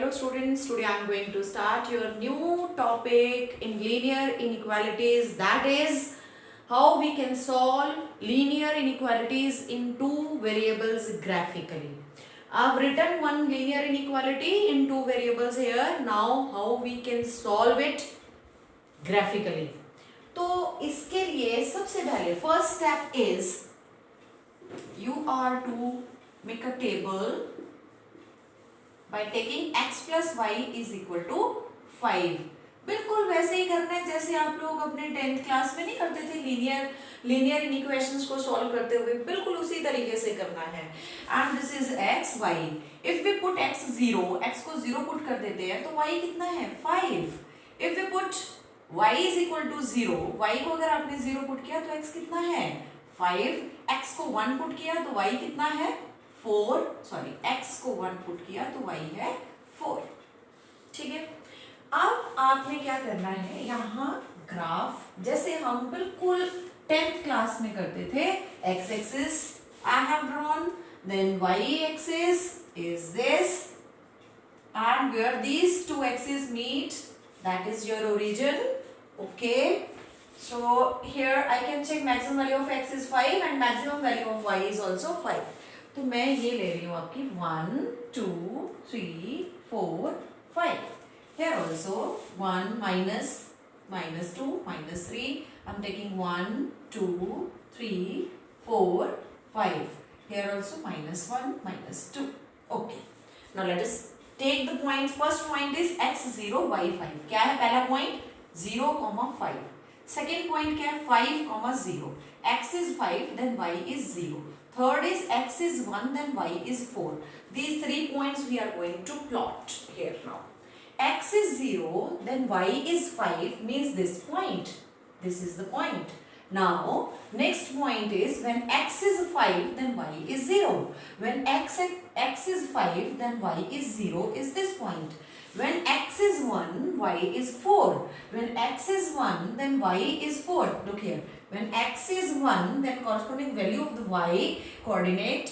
Hello students, today I am going to start your new topic in linear inequalities, that is how we can solve linear inequalities in two variables graphically. I have written one linear inequality in two variables here. Now how we can solve it graphically. तो इसके लिए सबसे पहले first step is you are to make a table by taking x plus y is equal to 5. बिल्कुल वैसे ही करना है जैसे आप लोग अपने 10th क्लास में नहीं करते थे लीनियर इनइक्वेशंस को सॉल्व करते हुए, बिल्कुल उसी तरीके से करना है. And this is x y. If we put x 0, x को 0 पुट कर देते हैं तो y कितना है 5. If we put y is equal to 0, y को अगर आपने 0 पुट किया तो x कितना है 5. x को 1 पुट किया तो y कितना है 4. सॉरी, x को 1 पुट किया तो y है 4. ठीक है. अब आपने क्या करना है, यहाँ ग्राफ जैसे हम बिल्कुल 10th क्लास में करते थे, x axis I have drawn, then y axis is this, and where these two axes meet, that is your origin. Okay, so here I can check maximum value of x is 5 and maximum value of y is also 5. तो मैं ये ले रही हूँ आपकी 1 2 3 4 5. Here also 1 minus 2 minus 3. I'm taking 1 2 3 4 5. Here also minus 1 minus 2. Okay. Now let us take the points. First point is x 0 y 5. क्या है पहला point 0, 5. Second point क्या है 5, 0. X is 5 then y is 0. Third is x is 1 then y is 4. These 3 points we are going to plot here now. X is 0 then y is 5 means this point. This is the point. Now next point is when x is 5 then y is 0. When x is 5 then y is 0 is this point. When x is 1 y is 4. When x is 1 then y is 4. Look here. When x is 1 then corresponding value of the y coordinate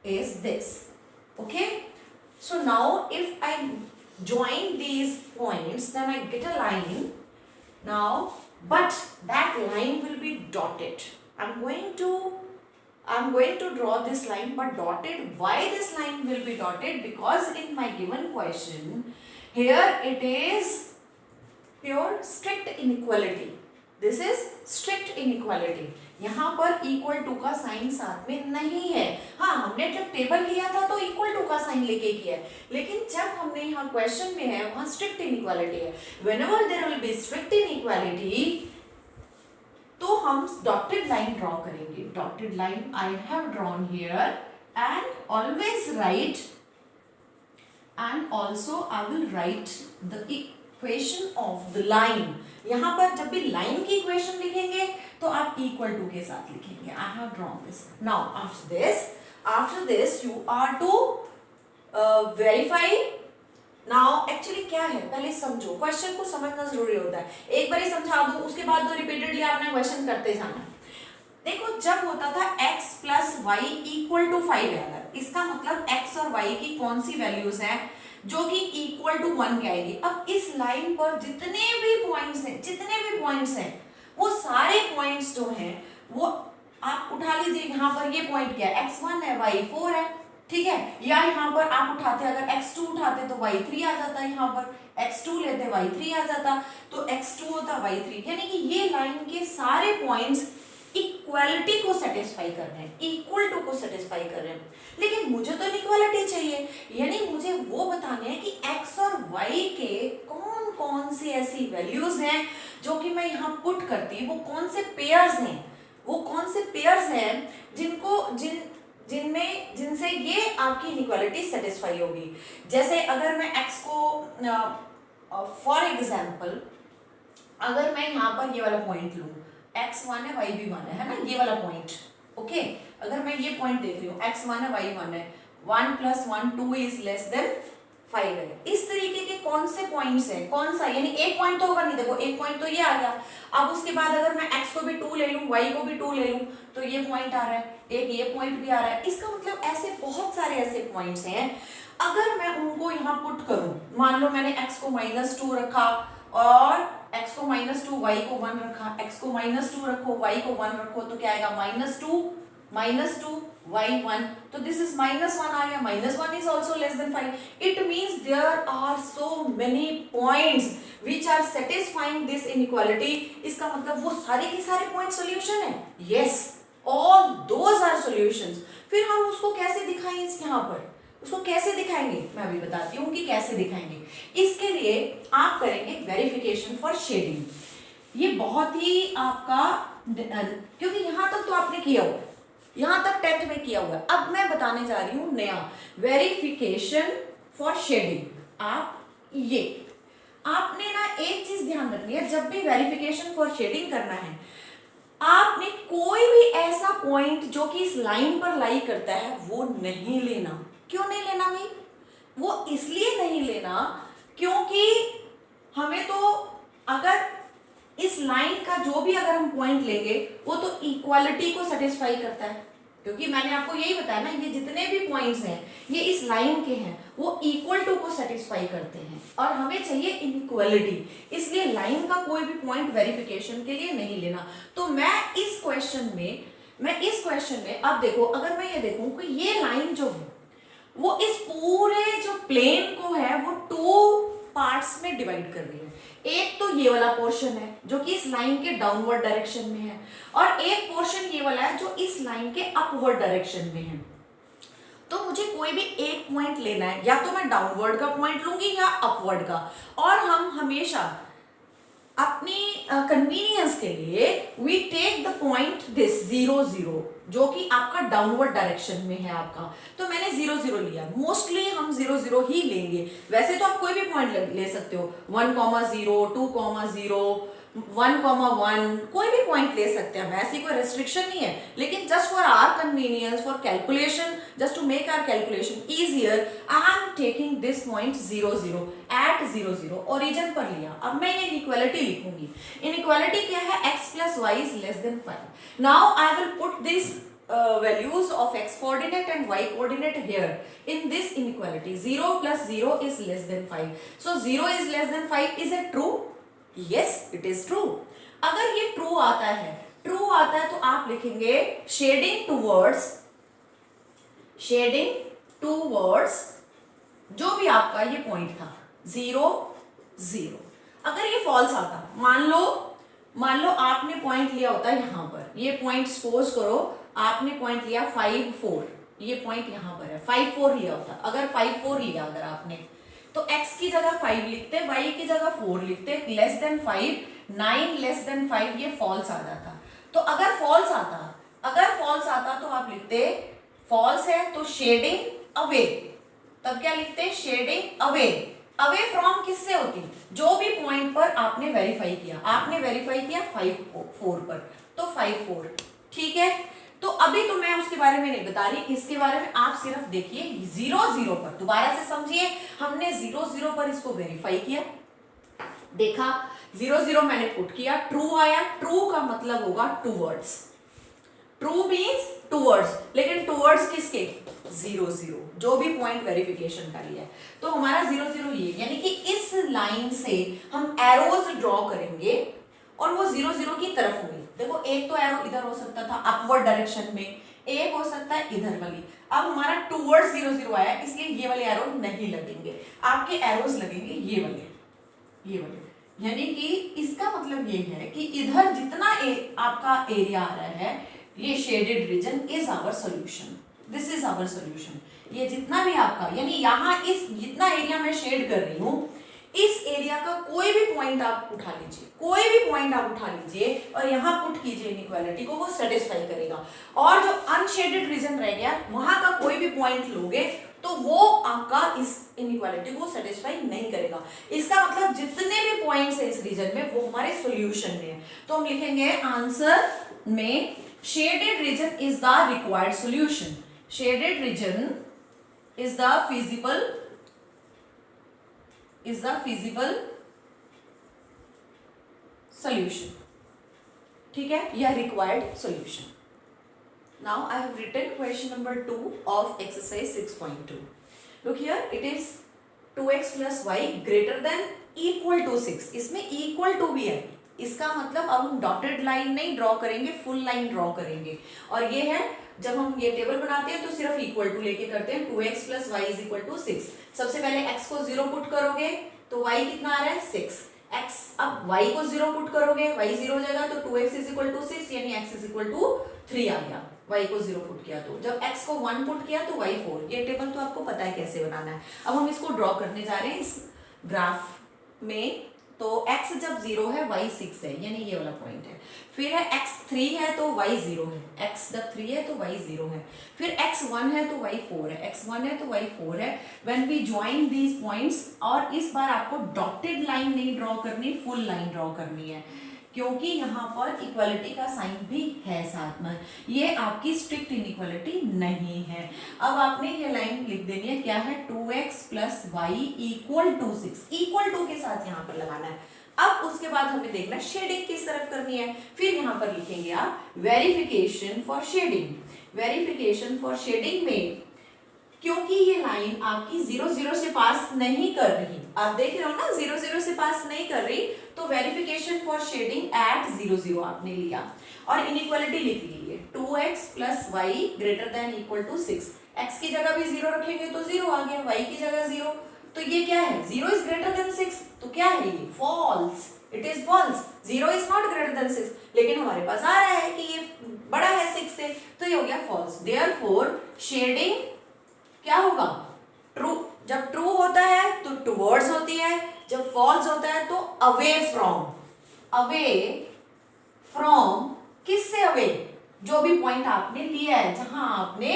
is this. Okay. So now if I join these points then I get a line. Now but that line will be dotted. I'm going to draw this line but dotted. Why this line will be dotted? Because in my given question here it is pure strict inequality. This is strict inequality. यहाँ पर equal to का sign साथ में नहीं है. हाँ, हमने जब टेबल लिया था तो इक्वल टू का साइन लेके किया है, लेकिन जब हमने यहाँ क्वेश्चन में है वहाँ स्ट्रिक्ट इनइक्वालिटी है. Whenever there will be strict inequality तो हम डॉटेड लाइन ड्रॉ करेंगे. Dotted line I have drawn here and always write and also I will write the equation of the line. यहाँ पर जब भी लाइन की equation लिखेंगे तो आप इक्वल टू के साथ लिखेंगे. I have drawn this. Now after this you are to verify. Now actually क्या है पहले समझो, क्वेश्चन को समझना जरूरी होता है. एक बार ही समझा दो उसके बाद तो रिपीटेडली आपने क्वेश्चन करते जाना. देखो जब होता था x plus y equal to 5 है, अगर इसका मतलब x और y की कौन सी वैल्यूज हैं जो कि इक्वल टू 1 की आएगी. अब इस लाइन पर जितने भी पॉइंट्स हैं वो सारे पॉइंट्स जो हैं वो आप उठा लीजिए. यहाँ पर ये पॉइंट क्या है x1 है y4 है. ठीक है. या यहाँ पर आप उठाते अगर x2 उठाते तो y3 आ जाता. यहाँ पर x2 लेते y3 आ जाता, तो x2 होता y3. यानी कि ये लाइन के सारे पॉइंट्स इक्वालिटी को सेटिस्फाई कर रहे हैं, इक्वल टू को सेटिस्फाई कर रहे हैं. लेकिन मुझे तो इक्वालिटी चाहिए, यानी मुझे वो बताने हैं कि x और y के कौन कौन सी ऐसी वैल्यूज हैं जो कि मैं यहाँ पुट करती, वो कौन से पेयर्स हैं जिनसे ये आपकी इनइक्वालिटी सेटिस्फाई होगी. जैसे अगर मैं x को फॉर एग्जाम्पल अगर मैं यहाँ पर ये वाला पॉइंट लूँ, x1 है y भी 1 है ना, ये वाला पॉइंट. ओके. अगर मैं ये पॉइंट देख रही हूँ x1 है y 1 है, 1 + 1 2 इज लेस देन 5 है. इस तरीके के कौन से पॉइंट्स हैं, कौन सा, यानी एक पॉइंट तो होगा नहीं. देखो एक पॉइंट तो ये आ गया. अब उसके बाद अगर मैं x को भी 2 ले लूँ, y को भी 2 ले लूँ तो ये पॉइंट आ रहा है, एक ये पॉइंट भी आ रहा है. इसका मतलब ऐसे बहुत सारे ऐसे पॉइंट्स हैं अगर मैं उनको यहाँ पुट करूं, मान लो मैंने x को -2 रखा और x को -2, y को 1 रखा, x को -2 रखो, y को 1 रखो, तो क्या आएगा -2 y 1, तो दिस इज -1 आ गया, -1 is also less than 5. It means there are so many points which are satisfying this inequality. इसका मतलब वो सारे के सारे पॉइंट सोल्यूशन है. Yes, all those are solutions. फिर हम उसको कैसे दिखाएंगे, यहाँ पर उसको कैसे दिखाएंगे, मैं अभी बताती हूँ कि कैसे दिखाएंगे. इसके लिए आप करेंगे वेरिफिकेशन फॉर शेडिंग. ये बहुत ही आपका, क्योंकि यहाँ तक तो आपने किया हुआ है, यहाँ तक 10th में किया हुआ है. अब मैं बताने जा रही हूँ नया वेरिफिकेशन फॉर शेडिंग. ये आपने ना एक चीज ध्यान रखनी है, जब भी वेरिफिकेशन फॉर शेडिंग करना है, आपने कोई भी ऐसा पॉइंट जो कि इस लाइन पर लाई करता है वो नहीं लेना. क्यों नहीं लेना भाई? वो इसलिए नहीं लेना क्योंकि हमें तो, अगर इस लाइन का जो भी अगर हम पॉइंट लेंगे वो तो इक्वालिटी को सेटिस्फाई करता है, क्योंकि मैंने आपको यही बताया ना, ये जितने भी पॉइंट्स हैं ये इस लाइन के हैं, वो इक्वल टू को सेटिस्फाई करते हैं और हमें चाहिए इनइक्वालिटी. इसलिए लाइन का कोई भी पॉइंट वेरिफिकेशन के लिए नहीं लेना. तो मैं इस क्वेश्चन में अब देखो, अगर मैं ये देखूं कि ये लाइन जो है वो इस पूरे जो प्लेन को है वो 2 पार्ट्स में डिवाइड कर रही है. एक तो ये वाला पोर्शन है जो कि इस लाइन के डाउनवर्ड डायरेक्शन में है, और एक पोर्शन ये वाला है जो इस लाइन के अपवर्ड डायरेक्शन में है. तो मुझे कोई भी एक पॉइंट लेना है, या तो मैं डाउनवर्ड का पॉइंट लूंगी या अपवर्ड का. और हम हमेशा अपनी कन्वीनियंस के लिए we take the point this 0 0, जो कि आपका डाउनवर्ड डायरेक्शन में है आपका. तो मैंने 0 0 लिया. मोस्टली हम 0 0 ही लेंगे. वैसे तो आप कोई भी पॉइंट ले सकते हो, 1, 0, 2, 0, 1, 1, कोई भी पॉइंट ले सकते हैं. ऐसी कोई रेस्ट्रिक्शन नहीं है, लेकिन just for our convenience, for calculation, just to make our calculation easier, I am taking this point 0 0 at 0 0, origin पर लिया. अब मैं ये इनइक्वालिटी लिखूंगी. इनइक्वालिटी क्या है? x plus y is less than 5. Now I will put these values of x coordinate and y coordinate here in this inequality. 0 plus 0 is less than 5. So 0 is less than 5. Is it true? Yes, it is true. अगर ये true आता है तो आप लिखेंगे shading towards जो भी आपका ये पॉइंट था 0 0. अगर ये फॉल्स आता, मान लो आपने पॉइंट लिया होता यहाँ पर, ये पॉइंट सपोज करो आपने पॉइंट लिया 5 4, ये पॉइंट यहाँ पर है 5 4 लिया होता. अगर 5 4 लिया अगर आपने, तो x की जगह 5 लिखते, y की जगह 4 लिखते, लेस देन 5, 9 लेस देन 5, ये फॉल्स आ जाता. तो अगर फॉल्स आता तो आप लिखते फॉल्स है तो शेडिंग अवे. तब क्या लिखते? शेडिंग अवे फ्रॉम किससे होती? जो भी पॉइंट पर आपने वेरीफाई किया. 5 4 पर, तो 5 4. ठीक है. तो अभी तो मैं उसके बारे में नहीं बता रही, इसके बारे में आप सिर्फ देखिए 0 0 पर. दोबारा से समझिए, हमने 0 0 पर इसको वेरीफाई किया, देखा 0 0 मैंने पुट किया, ट्रू आया. ट्रू का मतलब होगा टूवर्ड्स. ट्रू मीन्स टूवर्ड्स, लेकिन टूवर्ड्स किसके? 0 0, जो भी पॉइंट वेरिफिकेशन का लिया है. तो हमारा 0 0 ये, यानी कि इस लाइन से हम एरोज ड्रॉ करेंगे और वो 0 0 की तरफ होंगे. देखो एक तो एरो इधर हो सकता था अपवर्ड डायरेक्शन में, एक हो सकता है इधर वाली. अब हमारा टूवर्ड्स 0 0 आया, इसलिए ये वाले एरो नहीं लगेंगे. आपके एरोज लगेंगे ये वाले. यानी कि इसका मतलब ये है कि इधर जितना आपका एरिया आ रहा है, ये shaded region is our solution. This is our solution. ये जितना भी आपका, यानी यहाँ इस जितना एरिया मैं शेड कर रही हूँ, इस एरिया का कोई भी पॉइंट आप उठा लीजिए और यहाँ पुट कीजिए इनइक्वालिटी को, वो सेटिस्फाई करेगा. और जो अनशेडेड रीजन रह गया, वहां का कोई भी पॉइंट लोगे तो वो आपका इस इनइक्वालिटी को सेटिस्फाई नहीं करेगा. इसका मतलब जितने भी पॉइंट्स है इस रीजन में वो हमारे सॉल्यूशन में है. तो हम लिखेंगे आंसर में shaded region is the required solution. Shaded region is the feasible solution. ठीक है, यह required solution. Now I have written question number 2 of exercise 6.2. Look here, it is 2x plus y greater than equal to 6। इसमें equal to भी है, इसका मतलब अब हम डॉटेड लाइन नहीं ड्रॉ करेंगे, फुल लाइन ड्रॉ करेंगे। और ये है, जब हम ये टेबल बनाते हैं तो सिर्फ इक्वल टू लेके करते हैं। 2x plus y is equal to 6। सबसे पहले x को 0 पुट करोगे तो y कितना आ रहा है 6। x, अब y को 0 पुट करोगे, y 0 हो जाएगा तो 2x इज इक्वल टू 6, यानी x इज इक्वल टू 3 आ गया। y को 0 पुट किया तो, जब x को 1 पुट किया तो y 4। ये टेबल तो आपको पता है कैसे बनाना है। अब हम इसको ड्रॉ करने जा रहे हैं इस ग्राफ में। तो x जब 0 है y 6 है, यानी ये वाला पॉइंट है। फिर है x 3 है तो y 0 है, x जब 3 है तो y 0 है। फिर x 1 है तो y 4 है, x 1 है तो y 4 है। When we join these points, और इस बार आपको डॉटेड लाइन नहीं ड्रॉ करनी, फुल लाइन ड्रॉ करनी है, क्योंकि यहाँ पर इक्वालिटी का साइन भी है साथ में। ये आपकी स्ट्रिक्ट इनइक्वालिटी नहीं है। अब आपने ये लाइन लिख देनी है, क्या है 2x plus y equal to 6, equal to के साथ यहाँ पर लगाना है। अब उसके बाद हमें देखना है शेडिंग किस तरफ करनी है। फिर यहाँ पर लिखेंगे आप verification for shading. Verification for shading में, क्योंकि ये लाइन आपकी 0 0 से पास नहीं कर रही, आप देख रहे हो ना 0 0 से पास नहीं कर रही, तो वेरिफिकेशन फॉर शेडिंग एट 0 0 आपने लिया और इनइक्वालिटी लिख ली है 2x plus y greater than equal to 6। x की जगह भी 0 रखेंगे तो 0 आ गया, y की जगह 0, तो ये क्या है 0 इज ग्रेटर देन 6, तो क्या है ये false, it is false. 0 is not greater than 6, लेकिन हमारे पास आ रहा है कि ये बड़ा है 6 से, तो ये हो गया फॉल्स। देयरफॉर शेडिंग क्या होगा ट्रू। जब ट्रू होता है तो टुवर्ड्स होती है, जब फॉल्स होता है तो अवे फ्रॉम। अवे फ्रॉम किससे अवे, जो भी पॉइंट आपने लिया है, जहां आपने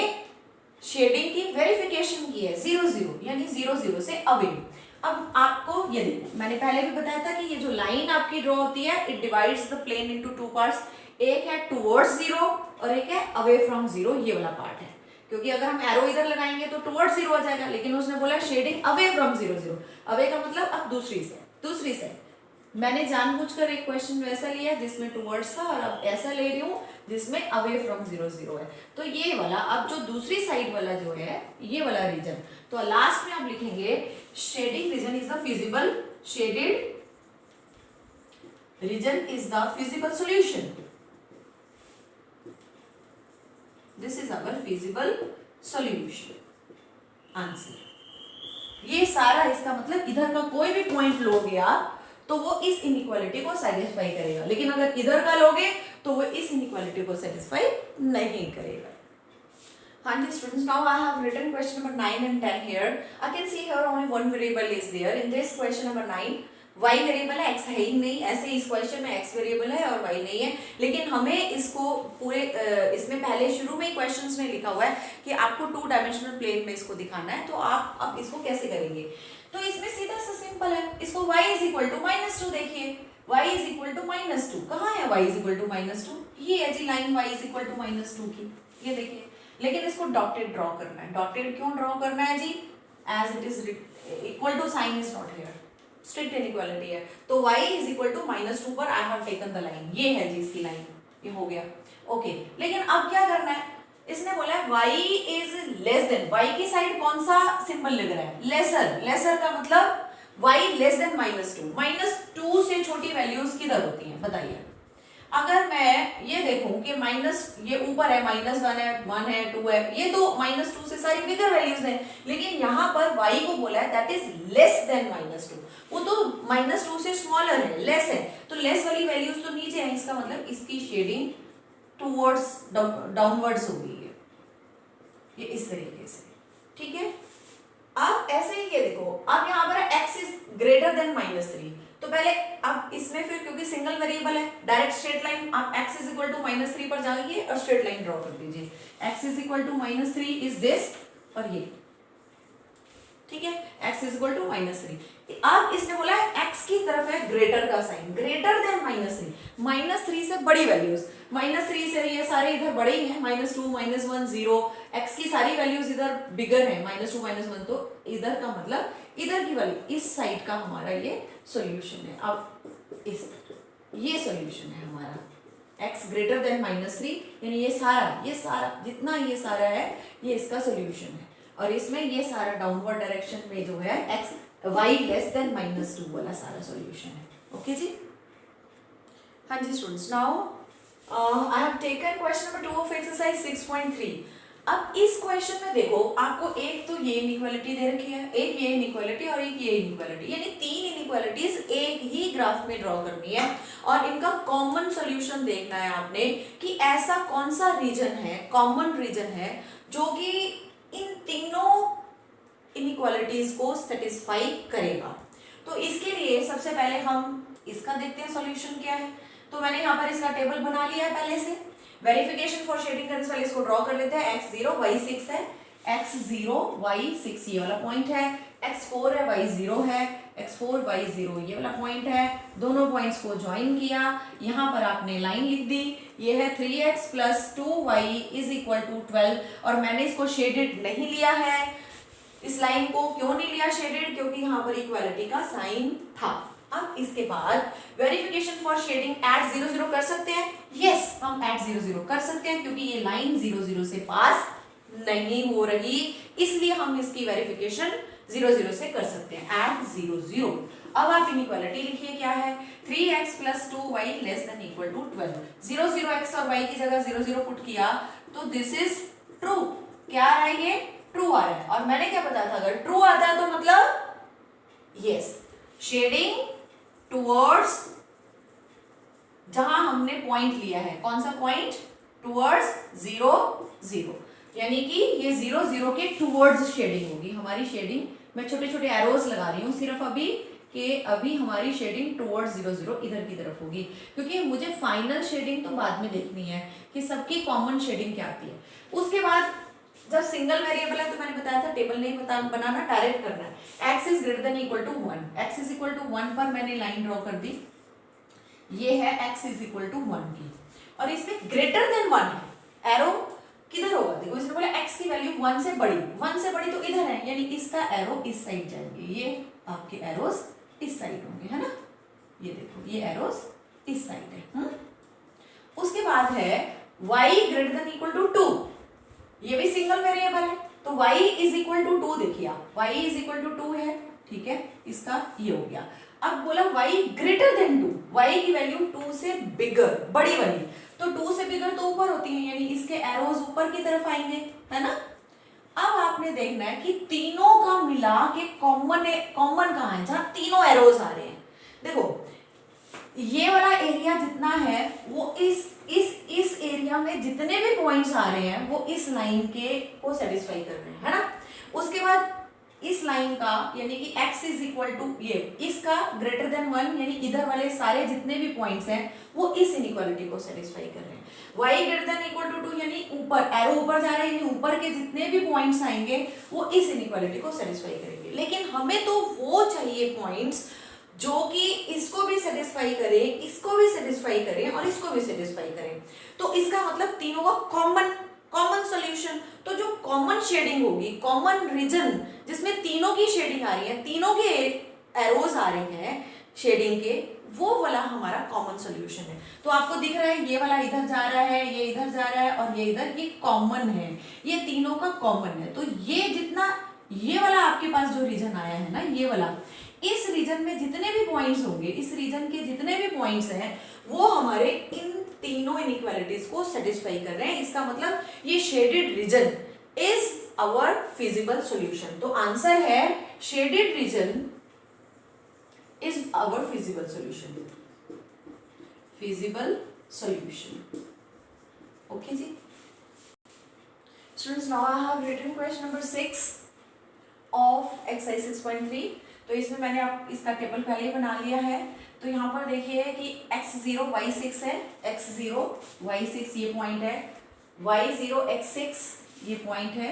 शेडिंग की वेरिफिकेशन की है 0 0, यानी 0 0 से अवे। अब आपको ये देखो, मैंने पहले भी बताया था कि ये जो लाइन आपकी ड्रॉ होती है, it divides the plane into two parts. एक है टुवर्ड्स 0 और एक है अवे फ्रॉम 0, ये वाला पार्ट है। क्योंकि अगर हम एरो इधर लगाएंगे तो टुवर्ड्स 0 आ जाएगा, लेकिन उसने बोला शेडिंग अवे फ्रॉम 0 0। अवे का मतलब अब दूसरी से। मैंने जानबूझकर एक क्वेश्चन वैसा लिया जिसमें टुवर्ड्स था, और अब ऐसा ले रही हूँ जिसमें अवे फ्रॉम 0 0 है। तो ये वाला, अब जो दूसरी साइड वाला जो है, ये वाला रीजन, तो लास्ट में आप लिखेंगे shading region is the feasible, shaded region is the feasible solution. This is our feasible solution answer. ये सारा, इसका मतलब इधर का कोई भी पॉइंट लोगे आप तो वो इस इनइक्वालिटी को सेटिस्फाई करेगा, लेकिन अगर इधर का लोगे तो वो इस इनइक्वालिटी को सेटिस्फाई नहीं करेगा। हाँ जी students, now I have written question number 9 and 10 here. I can see here only one variable is there in this question number 9. y variable है, x है ही नहीं। ऐसे इस क्वेश्चन में x वेरिएबल है और y नहीं है, लेकिन हमें इसको पूरे इसमें पहले शुरू में ही क्वेश्चंस में लिखा हुआ है कि आपको 2 डायमेंशनल प्लेन में इसको दिखाना है। तो आप अब इसको कैसे करेंगे, तो इसमें सीधा सा सिंपल है, इसको y इज इक्वल टू -2 देखिए, y इज इक्वल टू -2, कहाँ है y इज इक्वल टू -2, ये है जी line y is equal to -2 की, ये देखिए। लेकिन इसको डॉटेड ड्रॉ करना है। डॉटेड क्यों ड्रॉ करना है जी, as it is equal to sign is not here, strict inequality है। तो y इज इक्वल टू -2 पर I have taken the line, ये है जी इसकी लाइन, ये हो गया ओके। लेकिन अब क्या करना है, इसने बोला है y is less then, y की साइड कौन सा सिंबल लग रहा है, लेसर। लेसर का मतलब y लेस देन -2। -2 से छोटी वैल्यूज किधर होती हैं बताइए। अगर मैं ये देखूं कि माइनस, ये ऊपर है -1 है, 1 है, 2 है, ये तो -2 से सारी बिगर वैल्यूज हैं, लेकिन यहाँ पर y को बोला है दैट इज लेस देन -2, वो तो -2 से स्मॉलर है, लेस है, तो लेस वाली वैल्यूज तो नीचे है, इसका मतलब इसकी शेडिंग टुवर्ड्स डाउनवर्ड्स हो गई है, ये इस तरीके से, ठीक है। अब ऐसे ही ये देखो, अब यहाँ पर x इज ग्रेटर देन -3, तो पहले अब इसमें फिर क्योंकि सिंगल वेरिएबल है, डायरेक्ट स्ट्रेट लाइन, आप x इज इक्वल टू -3 पर जाइए और स्ट्रेट लाइन ड्रॉ कर दीजिए। x is equal to -3 is this, और ये ठीक है, x इज इक्वल टू -3। अब इसने बोला है x की तरफ है ग्रेटर का साइन, ग्रेटर देन -3, -3 से बड़ी वैल्यूज, -3 से ये सारे इधर बड़े ही हैं, -2 -1 0, x की सारी वैल्यूज इधर बिगर है, -2 -1, तो इधर का मतलब इधर की वैल्यू, इस साइड का हमारा ये सॉल्यूशन है। अब इस ये सॉल्यूशन है हमारा, x ग्रेटर देन -3, यानी ये सारा जितना ये सारा है, ये इसका सॉल्यूशन है। और इसमें ये सारा डाउनवर्ड डायरेक्शन में जो है एक्स वाई लेस देन -2 वाला सारा सॉल्यूशन है। ओके जी, हाँ जी students, now I have taken question number 2 of exercise 6.3। अब इस क्वेश्चन में देखो आपको एक तो ये इनइक्वालिटी दे रखी है, एक ये इनइक्वालिटी और एक ये इनइक्वालिटी, यानी तीन इनइक्वालिटीज एक ही ग्राफ में ड्रॉ करनी है और इनका कॉमन सॉल्यूशन देखना है आपने कि ऐसा कौन सा रीजन है, कॉमन रीजन है जो कि इन तीनों इनइक्वालिटीज को सेटिस्फाई करेगा। तो इसके लिए सबसे पहले हम इसका देखते हैं सॉल्यूशन क्या है। तो मैंने यहाँ पर इसका टेबल बना लिया है पहले से। वेरिफिकेशन फॉर शेडिंग करने वाले इसको ड्रॉ कर लेते हैं। x0 y6 है, x0 y6 ये वाला पॉइंट है, x4 है y0 है, x4 y0 ये वाला पॉइंट है। दोनों पॉइंट्स को ज्वाइन किया, यहाँ पर आपने लाइन लिख दी, ये है 3x + 2y = 12 और मैंने इसको शेडेड नहीं लिया है। इस लाइन को क्यों नहीं लिया शेडेड? क्योंकि यहाँ पर इक्वालिटी का साइन था। अब इसके बाद वेरिफिकेशन फॉर शेडिंग एट 0 0 कर सकते हैं। यस, हम एट 0 0 कर सकते हैं क्योंकि ये लाइन 0 0 से पास नहीं हो रही, इसलिए हम इसकी वेरिफिकेशन 0 0 से कर सकते हैं एट 0 0। अब आप इनइक्वालिटी लिखिए क्या है, 3x + 2y ≤ 12। 0 0 x और y की जगह 0 0 पुट किया तो दिस इज ट्रू। क्या आ रहा है? ये ट्रू आ रहा है। और मैंने क्या बताया था, अगर ट्रू आता है तो मतलब यस, शेडिंग टुवर्ड्स जहां हमने पॉइंट लिया है, कौन सा पॉइंट? टुवर्ड्स 0 0, यानी कि ये 0 0 के टुवर्ड्स शेडिंग होगी हमारी। शेडिंग मैं छोटे छोटे एरोस लगा रही हूँ सिर्फ अभी कि अभी हमारी शेडिंग टुवर्ड्स 0 0 इधर की तरफ होगी, क्योंकि मुझे फाइनल शेडिंग तो बाद में देखनी है कि सबकी कॉमन शेडिंग क्या आती है। उसके बाद जब सिंगल वेरिएबल है तो मैंने बताया था टेबल नहीं बनाना, डायरेक्ट करना है। x > 1, x = 1 पर मैंने लाइन ड्रॉ कर दी, ये है x = 1 की, और इसमें ग्रेटर देन 1 है। एरो किधर होगा? देखो इसने बोला x की वैल्यू 1 से बड़ी, 1 से बड़ी तो इधर है, यानी इसका एरो इस साइड जाएंगे, ये आपके एरोस इस साइड होंगे, है ना। ये देखो ये एरोस इस साइड है। उसके बाद है y > 2, ये भी सिंगल वेरिएबल है तो y = 2 देखिए आप, y = 2 है, ठीक है, इसका ये हो गया। अब बोला y > 2, y की वैल्यू 2 से बिगर, बड़ी वाली, तो 2 से बिगर तो ऊपर होती है, यानी इसके एरोज ऊपर की तरफ आएंगे, है ना। अब आपने देखना है कि तीनों का मिला के कॉमन कहाँ है, जहां तीनों एरोज आ रहे हैं। देखो ये वाला एरिया जितना है वो इस एरिया में जितने भी पॉइंट्स आ रहे हैं वो इस लाइन के को सेटिस्फाई कर रहे हैं, है ना। उसके बाद इस लाइन का यानी कि x = ये इसका ग्रेटर देन 1, यानी इधर वाले सारे जितने भी पॉइंट्स हैं वो इस इनइक्वालिटी को सेटिस्फाई कर रहे हैं। y > 2 यानी ऊपर एरो ऊपर जा रहा है, यानी ऊपर के जितने भी पॉइंट्स आएंगे वो इस इनइक्वालिटी को सेटिस्फाई करेंगे। लेकिन हमें तो वो चाहिए पॉइंट्स जो कि इसको भी सेटिस्फाई करे, इसको भी सेटिस्फाई करे और इसको भी सेटिस्फाई करे। तो इसका मतलब तीनों का कॉमन सॉल्यूशन, तो जो कॉमन शेडिंग होगी, कॉमन रीजन जिसमें तीनों की शेडिंग आ रही है, तीनों के एरोज आ रहे हैं शेडिंग के, वो वाला हमारा कॉमन सॉल्यूशन है। तो आपको दिख रहा है ये वाला इधर जा रहा है, ये इधर जा रहा है और ये इधर, ये कॉमन है, ये तीनों का कॉमन है। तो ये जितना ये वाला आपके पास जो रीजन आया है ना, ये वाला, इस रीजन में जितने भी पॉइंट्स होंगे, इस रीजन के जितने भी पॉइंट्स हैं वो हमारे इन तीनों इनइक्वालिटीज को सेटिस्फाई कर रहे हैं। इसका मतलब ये shaded region is our feasible solution. तो आंसर है shaded region is our feasible solution, feasible solution. Okay ji students, now I have written question number 6 of exercise 6.3। तो इसमें मैंने आप इसका टेबल पहले ही बना लिया है। तो यहाँ पर देखिए कि x0 y6 है, x0 y6 ये पॉइंट है, y0 x6 ये पॉइंट है।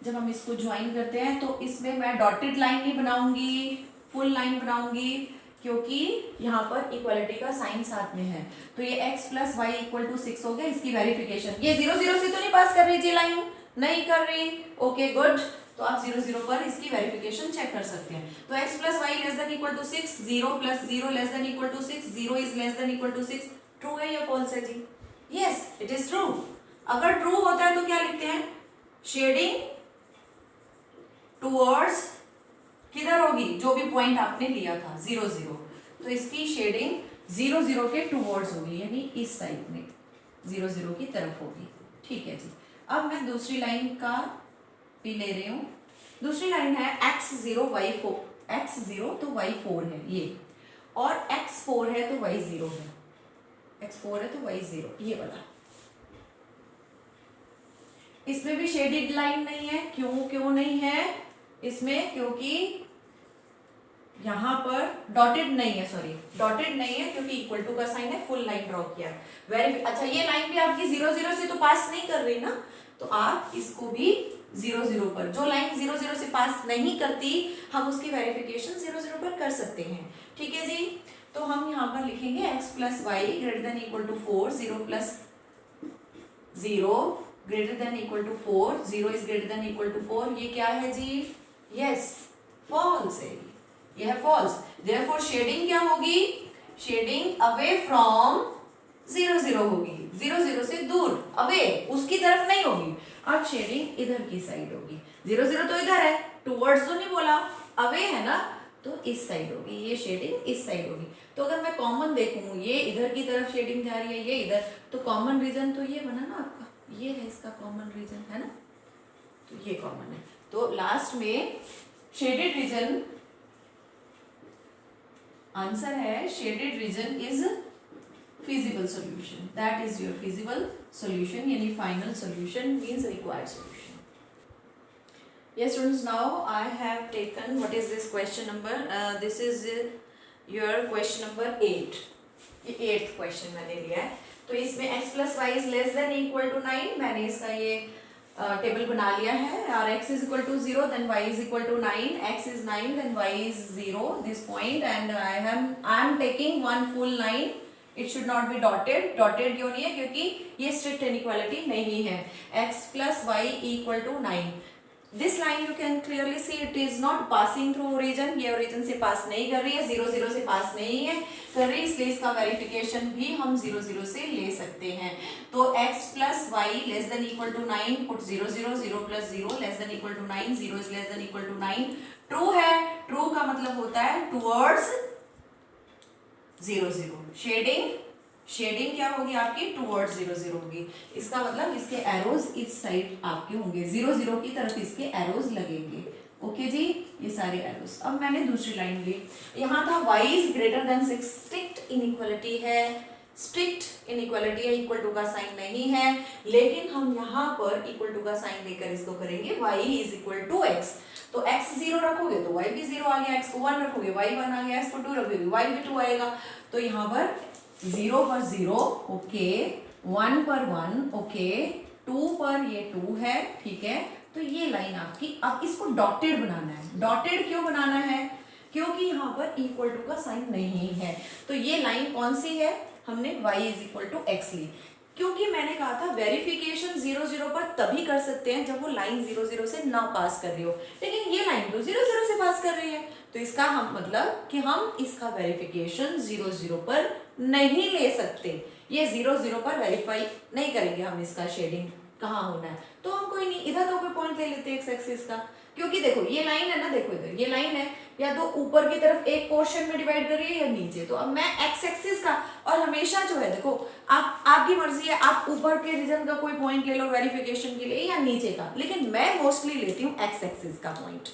जब हम इसको ज्वाइन करते हैं तो इसमें मैं डॉटेड लाइन नहीं बनाऊंगी, फुल लाइन बनाऊंगी, क्योंकि यहाँ पर इक्वालिटी का साइन साथ में है। तो ये x + y = 6 हो गया। इसकी वेरिफिकेशन, ये 0 0 से तो नहीं पास कर रही थी लाइन, नहीं कर रही, ओके गुड। तो आप 0 0 पर इसकी वेरिफिकेशन चेक कर सकते हैं। तो x + y ≤ 6, 0 + 0 ≤ 6, 0 ≤ 6, ट्रू है या फॉल्स है जी? Yes it is true. अगर ट्रू होता है तो क्या लिखते हैं? शेडिंग टूवर्ड्स किधर होगी, जो भी पॉइंट आपने लिया था 0 0, तो इसकी शेडिंग 0 0 के टूवर्ड्स होगी, यानी इस साइड में 0 0 की तरफ होगी। ठीक है जी। अब मैं दूसरी लाइन का भी ले रही हूँ। दूसरी लाइन है x0 y4, x0 तो y4 है ये, और x4 है तो y0 है, x4 है तो y0, ये वाला। इसमें भी शेडेड लाइन नहीं है, क्यों नहीं है इसमें, क्योंकि यहाँ पर डॉटेड नहीं है, सॉरी डॉटेड नहीं है, क्योंकि इक्वल टू का साइन है, फुल लाइन ड्रॉ किया। वेरी अच्छा, ये लाइन भी आपकी 0 0 से तो पास नहीं कर रही ना, तो आप इसको भी 0 0 पर, जो लाइन 0 0 से पास नहीं करती हम उसकी वेरिफिकेशन 0 0 पर कर सकते हैं। ठीक है जी। तो हम यहाँ पर लिखेंगे x plus y greater than equal to 4, 0 plus 0 greater than equal to 4, 0 is greater than equal to 4। ये क्या है जी, यस फॉल्स है, ये है फॉल्स। देयरफॉर शेडिंग क्या होगी, शेडिंग अवे फ्रॉम 0 0 होगी, 0 0 से दूर, अवे, उसकी तरफ नहीं होगी। अब शेडिंग इधर की साइड होगी, 0 0 तो इधर है, टूवर्ड्स तो नहीं बोला, अवे है ना, तो इस साइड होगी, ये शेडिंग इस साइड होगी। तो अगर मैं कॉमन देखूं, ये इधर की तरफ शेडिंग जा रही है, ये इधर, तो कॉमन रीजन तो ये बना ना आपका, ये है इसका कॉमन रीजन, है ना, तो ये कॉमन है। तो लास्ट में शेडेड रीजन, आंसर है shaded region is feasible solution, that is your feasible solution, यानी final solution means required solution. Yes students, now I have taken, what is this question number, this is your question number 8, ये 8th question मैंने लिया है। तो इसमें x plus y is less than equal to 9, मैंने इसका ये table बना लिया है, और x is equal to 0 then y is equal to 9, x is 9 then y is 0, this point, and I am taking one full line, it should not be dotted. Dotted क्यों नहीं है, क्योंकि ये स्ट्रिक्ट इनइक्वालिटी नहीं है। x plus y equal to 9, this line you can clearly see it is not passing through origin, ये origin से pass नहीं कर रही है, 0 0 से पास नहीं है कर रही, इसलिए इसका वेरिफिकेशन भी हम 0 0 से ले सकते हैं। तो x plus y less than equal to 9, put 0 0, 0 plus 0 less than equal to 9, 0 is less than equal to 9, true है, ट्रू का मतलब होता है टूवर्ड्स 0 0, शेडिंग क्या होगी आपकी, टुवर्ड्स 0 0 होगी, इसका मतलब इसके एरोज इस साइड आपके होंगे, 0 0 की तरफ इसके एरोज लगेंगे। ओके जी, ये सारे एरोज। अब मैंने दूसरी लाइन ली, यहाँ था y is greater than 6, strict inequality है, स्ट्रिक्ट इनइक्वालिटी है, इक्वल टू का साइन नहीं है, लेकिन हम यहाँ पर इक्वल टू का साइन देकर इसको करेंगे y is equal to x, तो x 0 रखोगे तो y भी 0 आ गया, x को 1 रखोगे y 1 आ गया, x को 2 रखोगे y भी 2 आएगा। तो यहाँ पर 0 पर 0 ओके, 1 पर 1 ओके, 2 पर ये 2 है, ठीक है। तो ये लाइन आपकी, अब इसको डॉटेड बनाना है। डॉटेड क्यों बनाना है, क्योंकि यहाँ पर इक्वल टू का साइन नहीं है। तो ये लाइन कौन सी है, हमने y is equal to x ली, क्योंकि मैंने कहा था वेरिफिकेशन 0 0 पर तभी कर सकते हैं जब वो लाइन 0 0 से ना पास कर रही हो, लेकिन ये लाइन तो 0 0 से पास कर रही है, तो इसका हम मतलब कि हम इसका वेरिफिकेशन 0 0 पर नहीं ले सकते, ये 0 0 पर वेरीफाई नहीं करेंगे हम इसका शेडिंग कहाँ होना है। तो हम कोई नहीं, इधर तो कोई पॉइंट ले लेते हैं एक्स एक्सिस का, क्योंकि देखो ये लाइन है ना, देखो इधर ये लाइन है, या तो ऊपर की तरफ एक पोर्शन में डिवाइड कर रही है या नीचे, तो अब मैं एक्स एक्सिस का, और हमेशा जो है देखो आपकी मर्जी है, आप ऊपर के रीजन का कोई पॉइंट ले लो वेरिफिकेशन के लिए या नीचे का, लेकिन मैं मोस्टली लेती हूँ एक्स एक्सिस का पॉइंट,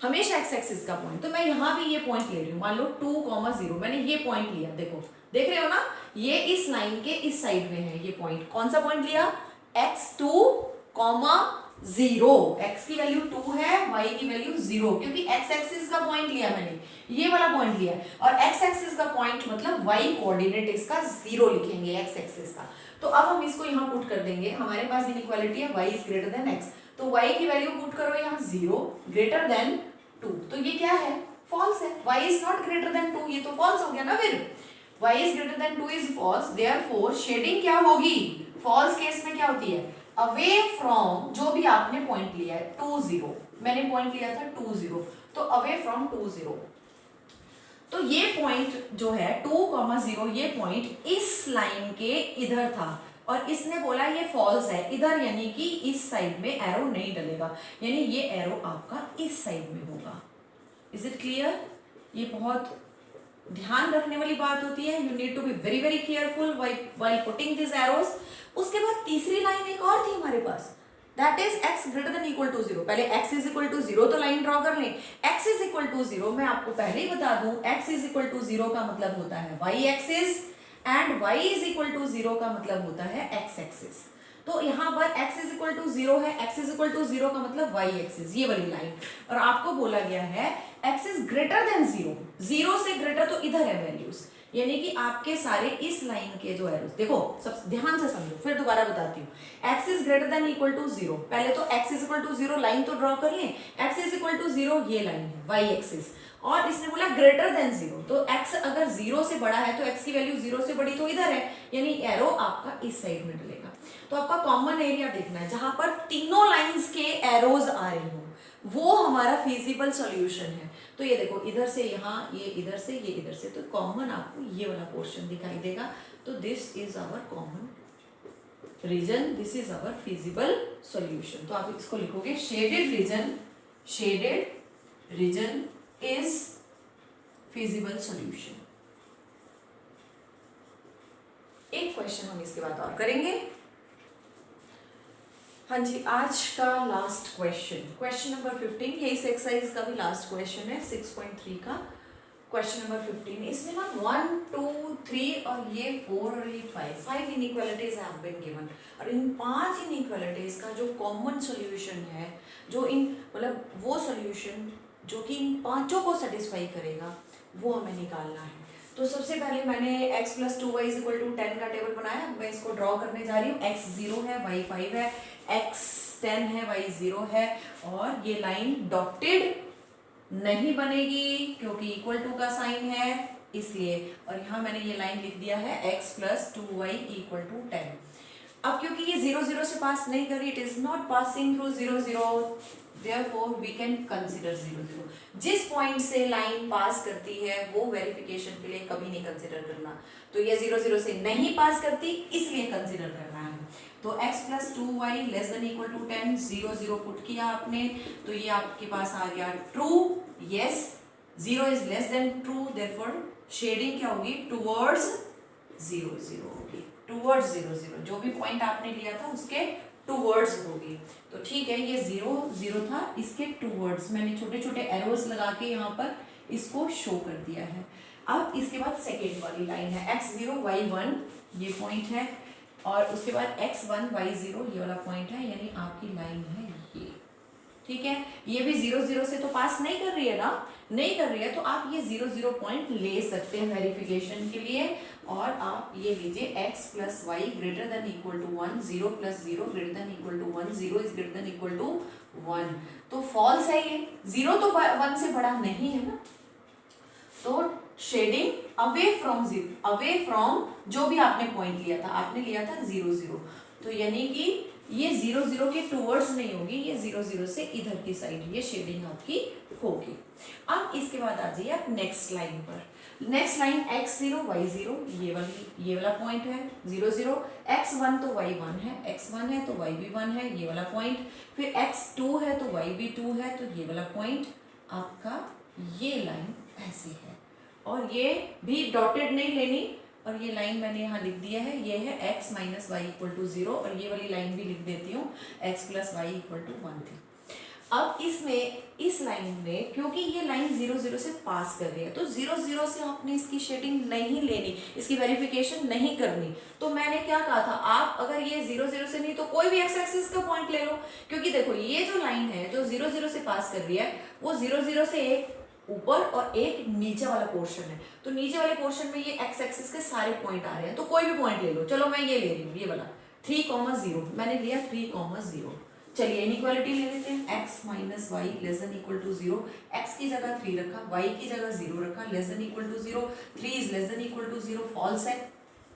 हमेशा एक्स एक्सिस का पॉइंट। तो मैं यहाँ भी ये पॉइंट ले रही हूँ, मान लो 2,0, मैंने ये पॉइंट लिया, देखो देख रहे हो ना, ये इस लाइन के इस साइड में है, ये पॉइंट कौन सा पॉइंट लिया, x2, 0, x की वैल्यू 2 है, y की वैल्यू 0, क्योंकि x एक्सिस का पॉइंट लिया मैंने, ये वाला पॉइंट लिया, और x एक्सिस का पॉइंट मतलब y कोऑर्डिनेट इसका 0 लिखेंगे x एक्सिस का। तो अब हम इसको यहाँ पुट कर देंगे, हमारे पास इनइक्वालिटी है y is greater then x, तो y की वैल्यू पुट करो यहाँ 0 ग्रेटर देन 2, तो ये क्या है, फॉल्स है, y is not greater than 2, ये तो फॉल्स हो गया ना, फिर y is greater than 2 is false, therefore shading क्या होगी, फॉल्स केस में क्या होती है, अवे फ्रॉम, जो भी आपने पॉइंट लिया है 2 0, मैंने पॉइंट लिया था 2 0, तो अवे फ्रॉम 2 0, तो ये पॉइंट जो है 2,0, ये पॉइंट इस लाइन के इधर था, और इसने बोला ये फॉल्स है इधर, यानी कि इस साइड में एरो नहीं डलेगा, यानी ये एरो आपका इस साइड में होगा। Is it clear? ये बहुत ध्यान रखने वाली बात होती है, you need to be very very careful while putting this arrows. उसके बाद तीसरी लाइन एक और थी हमारे पास, that is x greater than equal to 0। पहले x इज इक्वल टू 0 तो लाइन ड्रॉ कर लें। x इज इक्वल टू 0 मैं आपको पहले ही बता दूं, x इज इक्वल टू 0 का मतलब होता है y axis and y is equal to 0 का मतलब होता है x एक्सिस। तो यहाँ पर x इज इक्वल टू 0 है, x इज इक्वल टू 0 का मतलब y एक्सिस, ये वाली लाइन। और आपको बोला गया है x इज ग्रेटर देन 0, 0 से ग्रेटर तो इधर है वैल्यूज, यानी कि आपके सारे इस लाइन के जो एरोस, देखो सब ध्यान से समझो, फिर दोबारा बताती हूँ। x is greater than equal to 0, पहले तो x is equal to 0 line तो ड्रॉ कर लें, x इज इक्वल टू 0 ये लाइन है y एक्सिस, और इसने बोला ग्रेटर देन 0, तो x अगर 0 से बड़ा है तो x की वैल्यू 0 से बड़ी तो इधर है, यानी एरो आपका इस साइड में डलेगा। तो आपका कॉमन एरिया देखना है जहां पर तीनों लाइंस के एरोज आ रहे हो, वो हमारा फिजिबल सॉल्यूशन है। तो ये देखो इधर से यहाँ, ये इधर से, ये इधर से, तो कॉमन आपको ये वाला पोर्शन दिखाई देगा। तो this is our common region, this is our feasible solution. तो आप इसको लिखोगे shaded region is feasible solution. एक क्वेश्चन हम इसके बाद और करेंगे। हाँ जी, आज का लास्ट क्वेश्चन नंबर 15, ये इस एक्सरसाइज का भी लास्ट क्वेश्चन है 6.3 का क्वेश्चन नंबर 15। इसमें ना 1, 2, 3 और ये 4 और ये 5 इनइक्वालिटीज हैव बीन गिवन, और इन 5 इनइक्वालिटीज का जो कॉमन सॉल्यूशन है, जो इन मतलब वो सॉल्यूशन जो कि इन पांचों को सेटिस्फाई करेगा, वो हमें निकालना है। तो सबसे पहले मैंने x + 2y = 10 का टेबल बनाया। मैं इसको ड्रॉ करने जा रही हूँ। x 0 है, y 5 है, x 10 है, y 0 है, और ये लाइन डॉटेड नहीं बनेगी क्योंकि इक्वल टू का साइन है इसलिए, और यहाँ मैंने ये लाइन लिख दिया है x + 2y = 10। अब क्योंकि ये 0 0 से पास नहीं कर रही, it is not passing through 0 0, therefore we can consider 0 0। जिस पॉइंट से लाइन पास करती है वो वेरिफिकेशन के लिए कभी नहीं कंसिडर करना। तो ये 0 0 से नहीं पास करती, इसलिए कंसिडर करना है। तो x + 2y ≤ 10, 0 0 पुट किया आपने, तो ये आपके पास आ गया true. Yes, 0 is less than true, therefore shading क्या होगी? टुवर्ड्स 0 0 होगी, टुवर्ड्स 0 0। जो भी पॉइंट आपने लिया था उसके टूवर्ड्स होगी। तो ठीक है, ये 0 0 था, इसके टूवर्ड्स मैंने छोटे छोटे एरोस लगा के यहाँ पर इसको शो कर दिया है। अब इसके बाद सेकेंड वाली लाइन है x 0 y 1, ये पॉइंट है, और उसके बाद x 1 y 0 ये वाला पॉइंट है, यानी आपकी लाइन है ये। ठीक है, ये भी 0 0 से तो पास नहीं कर रही है ना, नहीं कर रही है, तो आप ये 0 0 पॉइंट ले सकते हैं वेरिफिकेशन के लिए। और आप ये लीजिए x + y > 1, 0 + 0 > 1, 0 is greater than 1। तो फॉल्स है ये, 0 तो 1 से बड़ा नहीं है ना। तो शेडिंग अवे फ्रॉम जो भी आपने पॉइंट लिया था, आपने लिया था 0 0, तो यानी कि ये 0 0 के टुवर्ड्स नहीं होगी, ये 0 0 से इधर की साइड ये शेडिंग आपकी होगी। अब इसके बाद आ जाइए आप नेक्स्ट लाइन पर। नेक्स्ट लाइन x 0 y 0, ये वाला पॉइंट है 0 0, x 1 तो y 1 है, x 1 है तो y भी 1 है, ये वाला पॉइंट, फिर x 2 है तो y भी 2 है, तो ये वाला पॉइंट आपका, ये लाइन ऐसे है, और ये भी डॉटेड नहीं लेनी, और ये लाइन मैंने यहाँ लिख दिया है, ये है x - y = 0, और ये वाली लाइन भी लिख देती हूँ x + y = 1 थी। अब इसमें इस लाइन में क्योंकि ये लाइन 0 0 से पास कर रही है, तो 0 0 से आपने इसकी शेडिंग नहीं लेनी, इसकी वेरिफिकेशन नहीं करनी। तो मैंने क्या कहा था, आप अगर ये 0 0 से नहीं तो कोई भी x एक्सिस का पॉइंट ले लो, क्योंकि देखो ये जो लाइन है जो 0 0 से पास कर रही है वो 0 0 से एक ऊपर और एक नीचे वाला पोर्शन है, तो नीचे वाले पोर्शन में ये x एक्सिस के सारे पॉइंट आ रहे हैं, तो कोई भी पॉइंट ले लो। चलो मैं ये ले रही हूँ, ये वाला 3, 0 मैंने लिया 3, 0। चलिए इनइक्वालिटी ले लेते हैं, x - y <= 0, x की जगह 3 रखा, y की जगह 0 रखा, <= 0, 3 is <= 0, फॉल्स है,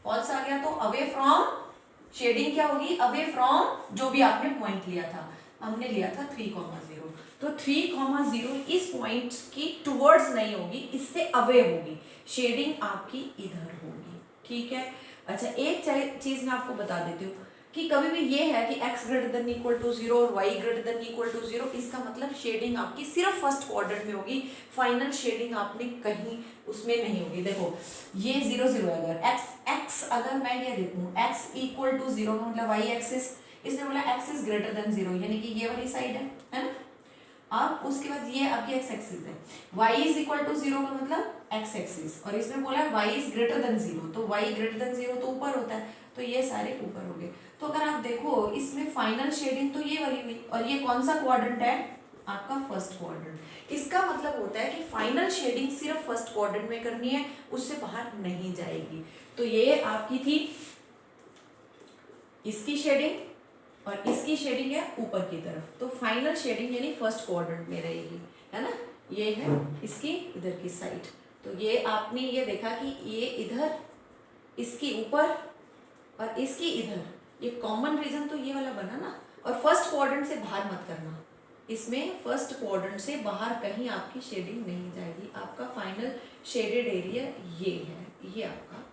फॉल्स आ गया। तो अवे फ्रॉम, शेडिंग क्या होगी? अवे फ्रॉम जो भी आपने पॉइंट लिया था, हमने लिया था 3, 0, तो 3, 0 इस पॉइंट की टुवर्ड्स नहीं होगी, इससे अवे होगी, शेडिंग आपकी इधर होगी। ठीक है, अच्छा, एक चीज मैं आपको बता देती हूँ कि कभी भी ये है कि x greater than equal to 0 और y greater than equal to 0, इसका मतलब शेडिंग आपकी सिर्फ फर्स्ट क्वाड्रेंट में होगी, फाइनल शेडिंग आपने कहीं उसमें नहीं होगी। देखो ये 0 0 है, अगर x अगर मैं ये देखूं x इक्वल टू 0 मतलब y एक्सिस, इसने बोला x इज ग्रेटर देन 0 यानी कि ये वाली साइड है ना। अब उसके बाद ये आपकी x एक्सिस है, y इज इक्वल टू 0 का मतलब x एक्सिस, और इसमें बोला है y इज ग्रेटर देन 0, तो y ग्रेटर देन 0 तो ऊपर होता है, तो ये सारे ऊपर हो गए। तो अगर आप देखो इसमें फाइनल शेडिंग तो ये वाली हुई, और ये कौन सा क्वाड्रेंट है आपका फर्स्ट क्वाड्रेंट। इसका मतलब होता है कि फाइनल शेडिंग सिर्फ फर्स्ट क्वाड्रेंट में करनी है, उससे बाहर नहीं जाएगी। तो ये आपकी थी इसकी शेडिंग, और इसकी शेडिंग है ऊपर की तरफ, तो फाइनल शेडिंग यानी फर्स्ट क्वाड्रेंट में रहेगी, है ना। ये है इसकी इधर की साइड, तो ये आपने ये देखा कि ये इधर इसकी ऊपर और इसकी इधर, ये कॉमन रीजन तो ये वाला बना ना। और फर्स्ट क्वाड्रेंट से बाहर मत करना, इसमें फर्स्ट क्वाड्रेंट से बाहर कहीं आपकी शेडिंग नहीं जाएगी। आपका फाइनल शेडेड एरिया ये है, ये आपका,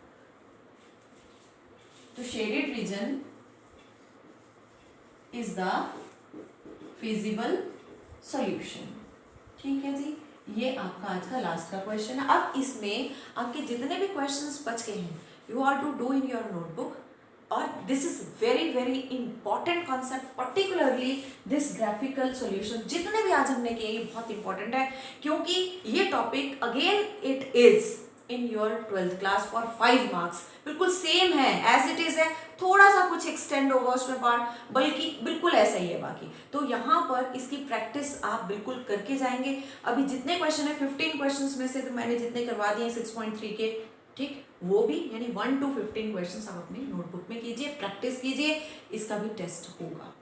तो shaded region is the feasible solution. ठीक है जी, ये आपका आज का लास्ट का क्वेश्चन है। अब इसमें आपके जितने भी क्वेश्चंस बच गए हैं, you are to do in your notebook, और this is very very important concept, particularly this graphical solution. जितने भी आज हमने किए ये बहुत इंपॉर्टेंट है, क्योंकि ये topic again it is in your 12th class for 5 marks, बिल्कुल सेम है एज इट इज है, थोड़ा सा कुछ एक्सटेंड होगा उसमें पार्ट, बल्कि बिल्कुल ऐसा ही है बाकी। तो यहाँ पर इसकी प्रैक्टिस आप बिल्कुल करके जाएंगे। अभी जितने क्वेश्चन है 15 क्वेश्चंस में से तो मैंने जितने करवा दिए 6.3 के, ठीक, वो भी यानी 1 to 15 क्वेश्चंस आप अपनी नोटबुक में कीजिए, प्रैक्टिस कीजिए, इसका भी टेस्ट होगा।